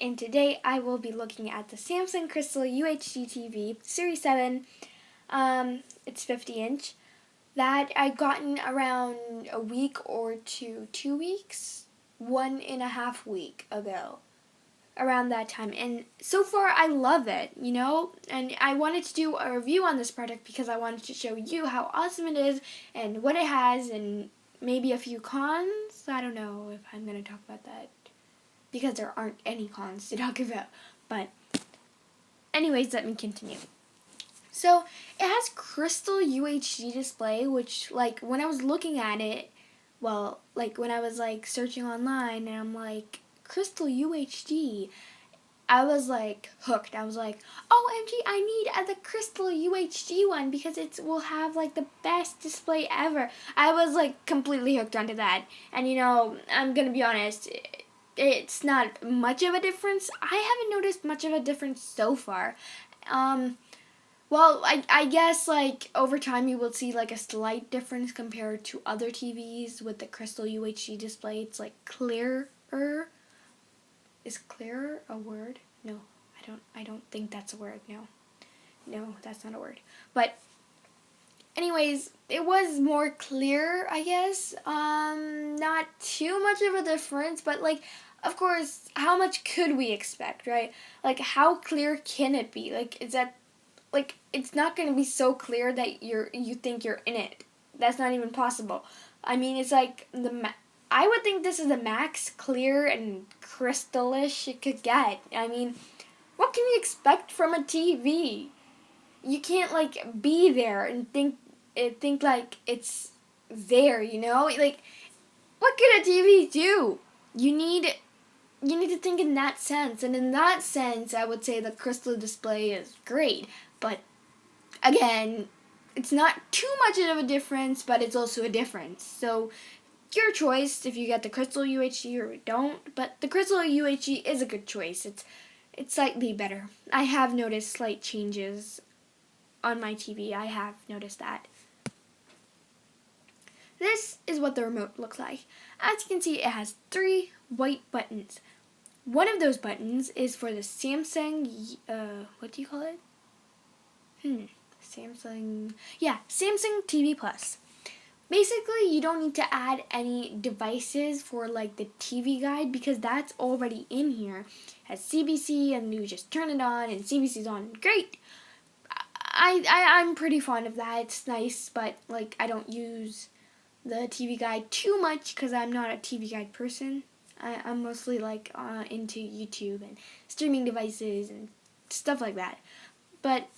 and today I will be looking at the Samsung Crystal UHD TV Series 7. It's 50-inch. That I gotten around a week or 2 weeks, 1.5 week ago. Around that time, and so far I love it, and I wanted to do a review on this product because I wanted to show you how awesome it is and what it has and maybe a few cons. I don't know if I'm going to talk about that because there aren't any cons to talk about, but anyways, let me continue. So it has Crystal UHD display, which when I was looking at it, when I was searching online and I'm like, Crystal UHD, I was hooked. I was like, OMG, I need the Crystal UHD one because it will have the best display ever. I was completely hooked onto that. And I'm gonna be honest, it's not much of a difference. I haven't noticed much of a difference so far. Well, I guess over time you will see a slight difference compared to other TVs with the Crystal UHD display. It's clearer. Is clearer a word? No, I don't think that's a word. No, that's not a word. But anyways, it was more clear, I guess. Not too much of a difference, but of course, how much could we expect, right? How clear can it be? Is that it's not going to be so clear that you think you're in it. That's not even possible. I mean, it's I would think this is the max clear and crystallish it could get. I mean, what can you expect from a TV? You can't be there and think it's there, what could a TV do? You need to think in that sense, and in that sense, I would say the Crystal display is great. But again, it's not too much of a difference, but it's also a difference. So your choice if you get the Crystal UHD or don't. But the Crystal UHD is a good choice. It's slightly better. I have noticed slight changes on my TV. I have noticed that. This is what the remote looks like. As you can see, it has 3 white buttons. One of those buttons is for the Samsung, what do you call it? Samsung TV Plus. Basically, you don't need to add any devices for the TV guide because that's already in here. It has CBC and you just turn it on and CBC's on. Great! I'm pretty fond of that. It's nice, but I don't use the TV guide too much because I'm not a TV guide person. I'm mostly into YouTube and streaming devices and stuff like that. But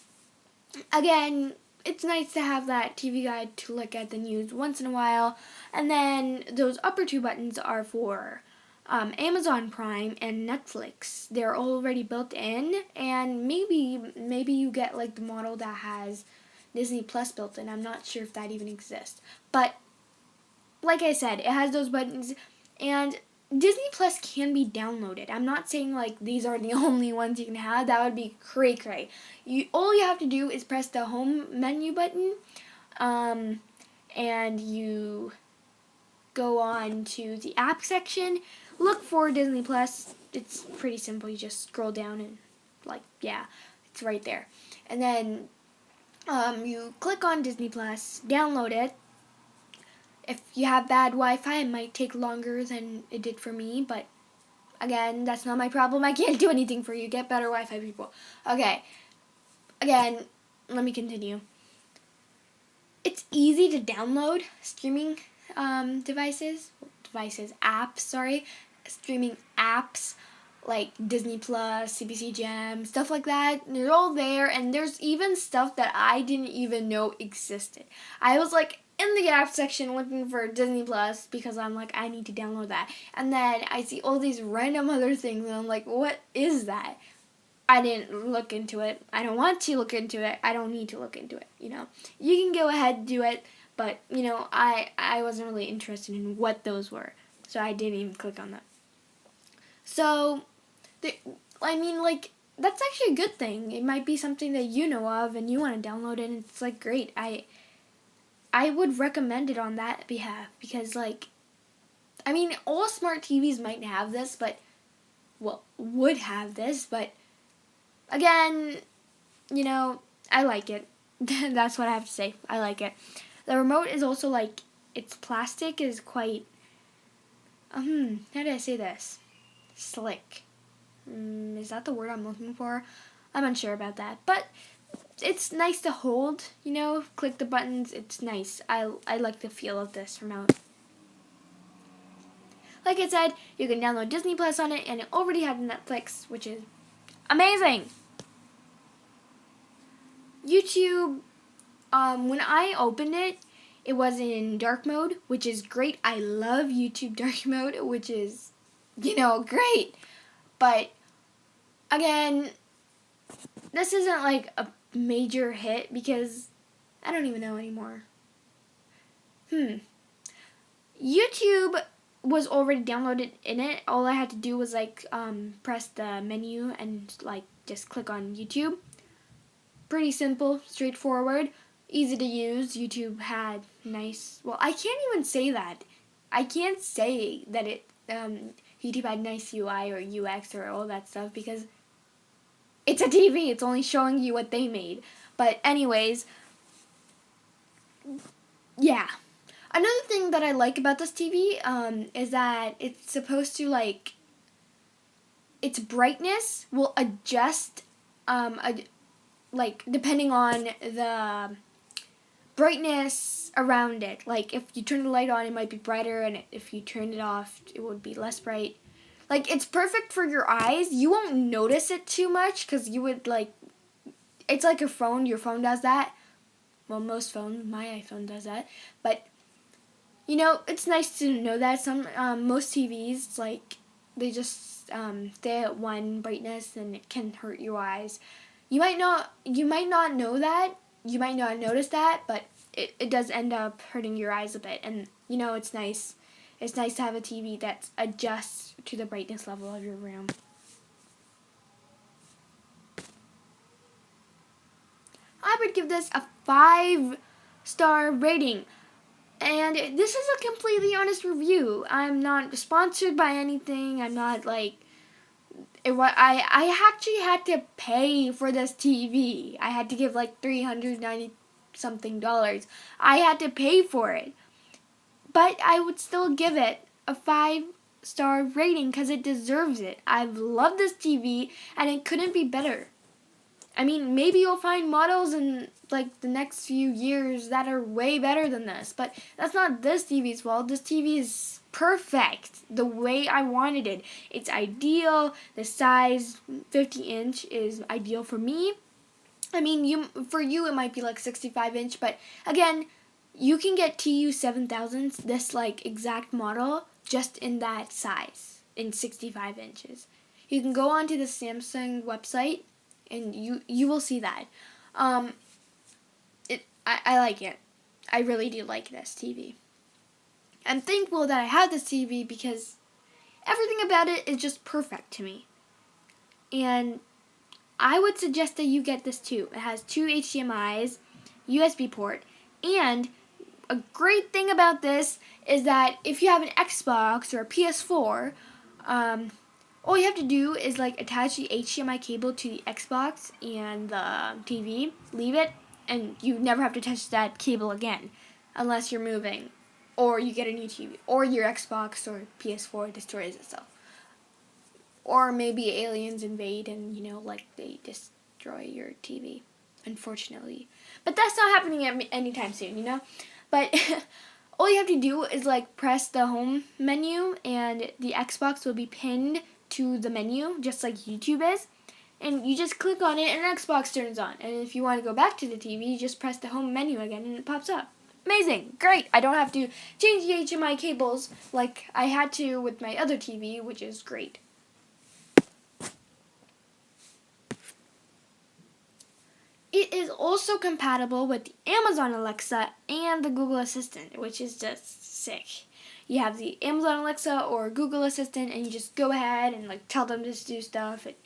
again, it's nice to have that TV guide to look at the news once in a while. And then those upper 2 buttons are for Amazon Prime and Netflix. They're already built in, and maybe you get the model that has Disney Plus built in. I'm not sure if that even exists. But like I said, it has those buttons, and Disney Plus can be downloaded. I'm not saying these are the only ones you can have. That would be cray-cray. All you have to do is press the home menu button, and you go on to the app section. Look for Disney Plus. It's pretty simple. You just scroll down and it's right there. And then you click on Disney Plus, download it. If you have bad Wi-Fi, it might take longer than it did for me, but again, that's not my problem. I can't do anything for you. Get better Wi-Fi, people. Okay. Again, let me continue. It's easy to download streaming streaming apps like Disney Plus, CBC Gem, stuff like that. They're all there, and there's even stuff that I didn't even know existed. I was in the app section looking for Disney Plus because I'm I need to download that. And then I see all these random other things and I'm what is that? I didn't look into it. I don't want to look into it. I don't need to look into it, You can go ahead and do it, but, I wasn't really interested in what those were. So I didn't even click on them. So, that's actually a good thing. It might be something that you know of and you want to download it, and it's great. I would recommend it on that behalf because all smart TVs might have this, but would have this, but again, I like it. That's what I have to say. I like it. The remote is also like, its plastic is quite, how do I say this? Slick. Is that the word I'm looking for? I'm unsure about that. But it's nice to hold, click the buttons. It's nice. I like the feel of this remote. Like I said, you can download Disney Plus on it, and it already has Netflix, which is amazing. YouTube, when I opened it, it was in dark mode, which is great. I love YouTube dark mode, which is, great. But, again, this isn't like a major hit because I don't even know anymore. YouTube was already downloaded in it. All I had to do was press the menu and just click on YouTube. Pretty simple, straightforward, easy to use. YouTube had nice, well, I can't even say that. I can't say that YouTube had nice UI or UX or all that stuff because it's a TV. It's only showing you what they made. But anyways, yeah. Another thing that I like about this TV is that it's supposed to, its brightness will adjust, depending on the brightness around it. Like, if you turn the light on, it might be brighter, and if you turn it off, it would be less bright. It's perfect for your eyes. You won't notice it too much, because you would, it's like a phone. Your phone does that. Well, most phones, my iPhone does that. But, it's nice to know that most TVs, they just stay at one brightness, and it can hurt your eyes. You might not know that. You might not notice that, but it does end up hurting your eyes a bit. And, it's nice. It's nice to have a TV that adjusts to the brightness level of your room. I would give this a 5-star rating. And this is a completely honest review. I'm not sponsored by anything. I'm not I actually had to pay for this TV. I had to give $390 something. I had to pay for it. But I would still give it a 5-star rating because it deserves it. I've loved this TV and it couldn't be better. I mean, maybe you'll find models in the next few years that are way better than this, but that's not this TV's fault. This TV is perfect the way I wanted it. It's ideal. The size 50-inch is ideal for me. I mean, for you it might be 65-inch, but again, you can get TU 7000s, this exact model, just in that size, in 65 inches. You can go onto the Samsung website, and you will see that. I like it. I really do like this TV. I'm thankful that I have this TV because everything about it is just perfect to me. And I would suggest that you get this too. It has 2 HDMIs, USB port, and a great thing about this is that if you have an Xbox or a PS4, all you have to do is attach the HDMI cable to the Xbox and the TV, leave it, and you never have to touch that cable again unless you're moving or you get a new TV or your Xbox or PS4 destroys itself. Or maybe aliens invade and, they destroy your TV, unfortunately. But that's not happening anytime soon, But all you have to do is press the home menu and the Xbox will be pinned to the menu, just like YouTube is. And you just click on it and Xbox turns on. And if you want to go back to the TV, you just press the home menu again and it pops up. Amazing. Great. I don't have to change the HDMI cables like I had to with my other TV, which is great. It is also compatible with the Amazon Alexa and the Google Assistant, which is just sick. You have the Amazon Alexa or Google Assistant, and you just go ahead and tell them to do stuff. It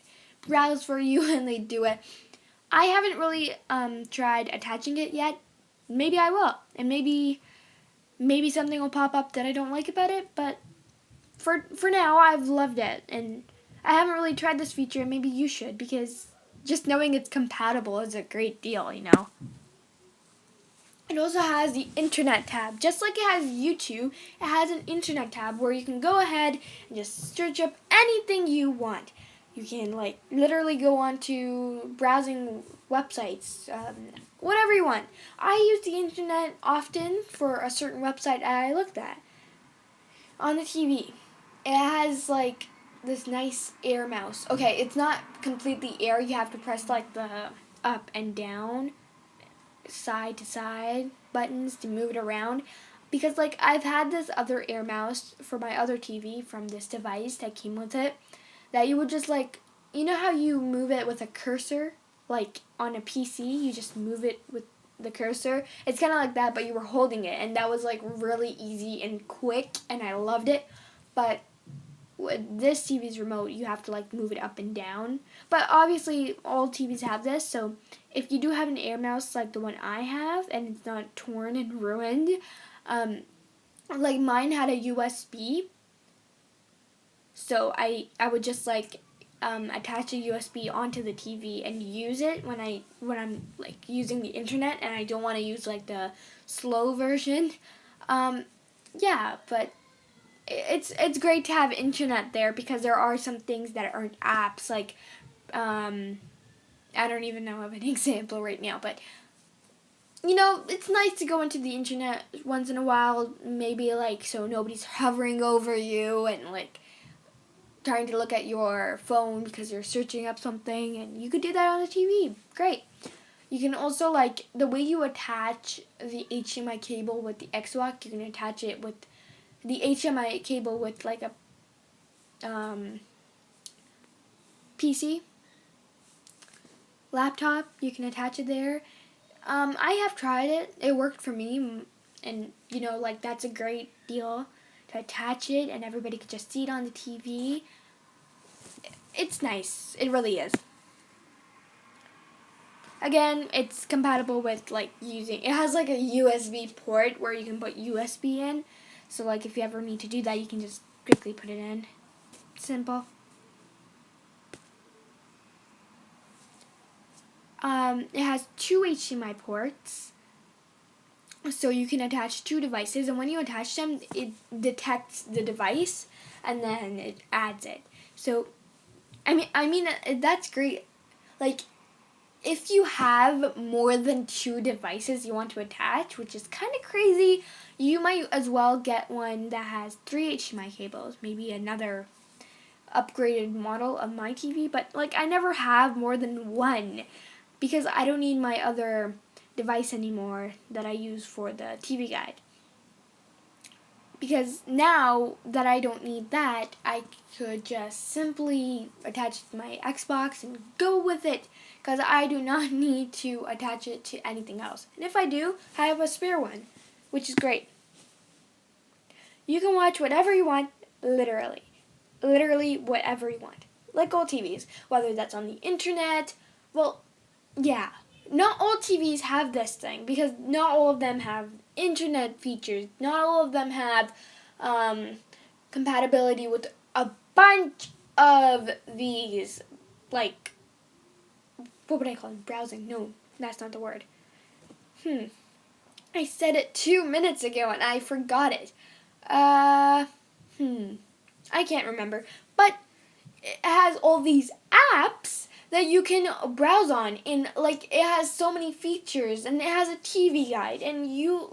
browse for you, and they do it. I haven't really tried attaching it yet. Maybe I will, and maybe something will pop up that I don't like about it. But for now, I've loved it, and I haven't really tried this feature, and maybe you should, because just knowing it's compatible is a great deal, you know. It also has the internet tab. Just like it has YouTube, it has an internet tab where you can go ahead and just search up anything you want. You can like literally go on to browsing websites, whatever you want. I use the internet often for a certain website I looked at on the TV. It has like this nice air mouse. Okay, it's not completely air. You have to press like the up and down, side to side buttons to move it around, because like I've had this other air mouse for my other TV from this device that came with it, that you would just like, you know how you move it with a cursor, like on a PC you just move it with the cursor. It's kind of like that, but you were holding it, and that was like really easy and quick, and I loved it. But with this TV's remote, you have to like move it up and down. But obviously all TVs have this, so if you do have an air mouse like the one I have and it's not torn and ruined, like mine had a USB, so I would just like attach a USB onto the TV and use it when I'm like using the internet and I don't want to use like the slow version. Yeah, but it's great to have internet there, because there are some things that aren't apps, like I don't even know of an example right now, but you know, it's nice to go into the internet once in a while, maybe like so nobody's hovering over you and like trying to look at your phone because you're searching up something, and you could do that on the TV. Great. You can also, like, the way you attach the HDMI cable with the Xbox, you can attach it with the HDMI cable with like a PC, laptop. You can attach it there. I have tried it. It worked for me, and you know, like that's a great deal to attach it, and everybody could just see it on the TV. It's nice. It really is. Again, it's compatible with like using. It has like a USB port where you can put USB in. So like if you ever need to do that, you can just quickly put it in. Simple. It has two HDMI ports, so you can attach two devices, and when you attach them, it detects the device, and then it adds it. So, I mean that's great. Like, if you have more than two devices you want to attach, which is kind of crazy, you might as well get one that has three HDMI cables, maybe another upgraded model of my TV, but like I never have more than one, because I don't need my other device anymore that I use for the TV guide. Because now that I don't need that, I could just simply attach it to my Xbox and go with it, because I do not need to attach it to anything else. And if I do, I have a spare one, which is great. You can watch whatever you want, literally. Literally whatever you want. Like old TVs, whether that's on the internet. Well, yeah, not all TVs have this thing, because not all of them have internet features. Not all of them have compatibility with a bunch of these, like, what would I call them? Browsing? No, that's not the word. I said it 2 minutes ago and I forgot it. I can't remember. But it has all these apps that you can browse on, and like it has so many features, and it has a TV guide, and you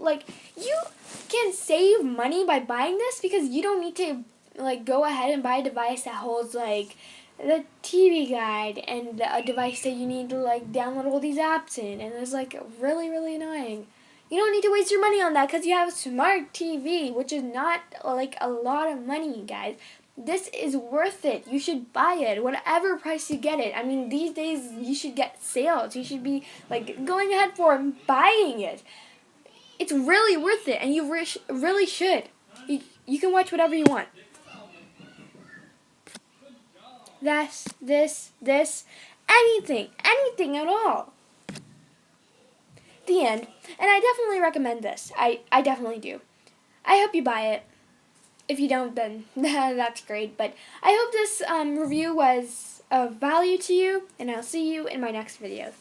can save money by buying this, because you don't need to like go ahead and buy a device that holds like the TV guide and a device that you need to like download all these apps in, and it's like really, really annoying. You don't need to waste your money on that, because you have a smart TV, which is not like a lot of money, guys. This is worth it. You should buy it, whatever price you get it. I mean, these days you should get sales. You should be like going ahead for and buying it. It's really worth it, and you really should. You can watch whatever you want. This, anything at all. The end. And I definitely recommend this. I definitely do. I hope you buy it. If you don't, then that's great. But I hope this review was of value to you, and I'll see you in my next video.